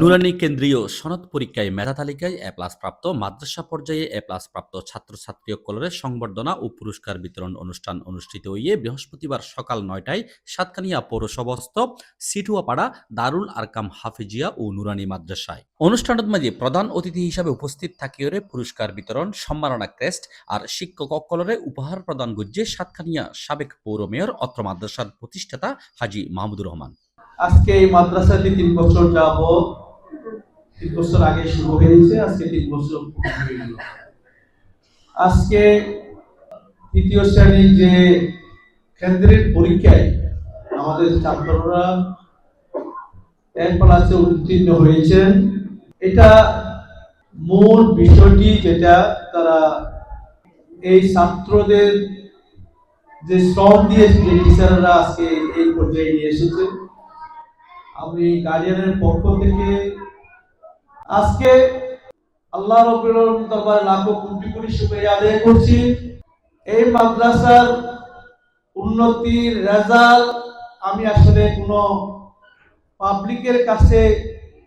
নুরানী কেন্দ্রীয় সনদ পরীক্ষায় মেধা তালিকায় এ প্লাস প্রাপ্ত মাদ্রাসা পর্যায়ে এ প্লাস প্রাপ্ত ছাত্রছাত্রী সকলের সংবর্ধনা ও পুরস্কার বিতরণ অনুষ্ঠান অনুষ্ঠিত হয়ে বৃহস্পতিবার সকাল ৯টায় সাতকানিয়া পৌরসভাস্থ সিটুয়াপাড়া দারুল আরকাম হাফিজিয়া ও নুরানী মাদ্রাসায়। অনুষ্ঠানের মাঝে প্রধান অতিথি হিসাবে উপস্থিত থাকিয়ে পুরস্কার বিতরণ, সম্মাননা ক্রেস্ট আর শিক্ষক সকলরে উপহার প্রদান গুজ্জে সাতকানিয়া সাবেক পৌর মেয়র অত্র মাদ্রাসার প্রতিষ্ঠাতা হাজি মাহমুদুর রহমান। আজকে এই মাদ্রাসাটি ৩ বছর যাবত ৩ বছর আগে শুরু হয়েছে, আজকে ৩ বছর হয়ে গেল। আজকে তৃতীয় শ্রেণীর যে কেন্দ্রের পরীক্ষায় আমাদের ছাত্ররা এক ক্লাসে উত্তীর্ণ হয়েছেন। এটা মূল বিষয়টি যেটা তারা এই ছাত্রদের যে শ্রম দিয়ে যে টিচাররা আজকে এই পর্যায়ে নিয়ে এসেছেন, আমি গার্ডিয়ানের পক্ষ থেকে আজকে আল্লাহ রাব্বুল আলামিনের দরবারে লাখো কোটি কোটি শুকরিয়া আদায় করছি। এই মাদ্রাসার উন্নতির রেজাল্ট আমি আসলে কোনো পাবলিকের কাছে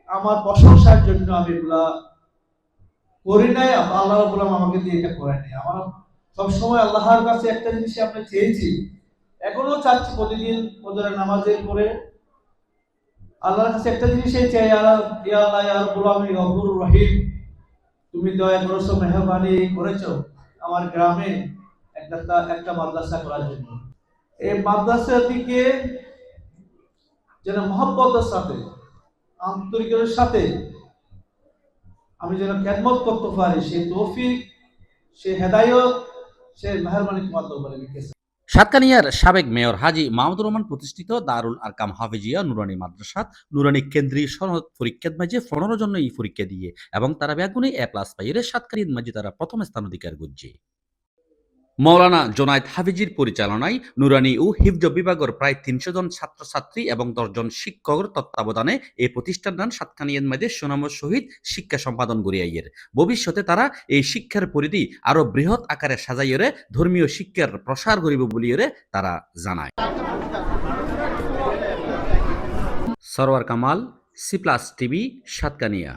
আমার প্রশংসার জন্য আমি এগুলা করি নাই, আল্লাহ রাব্বুল আলামিন আমাকে দিয়ে এটা করে নাই। আমার সবসময় আল্লাহর কাছে একটা জিনিস আমি চেয়েছি, এখনো চাচ্ছি, প্রতিদিন ফজরের নামাজের পরে আল্লাহর কাছে একটা জিনিসই চাই, ইয়া আল্লাহ ইয়া রাব্বুল আলামিন গফুরুর রহিম, তুমি দয়া করেছো, মেহরবানি করেছো আমার গ্রামে একটা মাদ্রাসা করার জন্য। এই মাদ্রাসাটিকে যেন মহব্বতের সাথে, আন্তরিকতার সাথে আমি যেন খেদমত করতে পারি, সেই তৌফিক, সেই হেদায়েত, সেই মেহরবানি তোমার দরবারে রেখেছি। সাতকানিয়ার সাবেক মেয়র হাজি মাহমুদুর রহমান প্রতিষ্ঠিত দারুল আরকাম হাফিজিয়া নুরানী মাদ্রাসাত নুরানী কেন্দ্রীয় সনদ পরীক্ষার মাঝে 15 জন এই পরীক্ষা দিয়ে এবং তারা ব্যাগুনে এ প্লাস পাইয়ে সাতকানিয়ার মাঝে তারা প্রথম স্থান অধিকার করছে। মৌলানা জোনায়েদ হাফিজির পরিচালনায় নুরানী ও হিফজ বিভাগের প্রায় 300 জন ছাত্রছাত্রী এবং 10 জন শিক্ষকের তত্ত্বাবধানে এই প্রতিষ্ঠান সাতকানিয়ার মাঝে সুনামের সহিত শিক্ষা সম্পাদন করিয়াইয়ের। ভবিষ্যতে তারা এই শিক্ষার পরিধি আরো বৃহৎ আকারে সাজাইয়ে ধর্মীয় শিক্ষার প্রসার করিব বলিয়ে তারা জানায়। Sarwar Kamal, C plus TV, Satkania.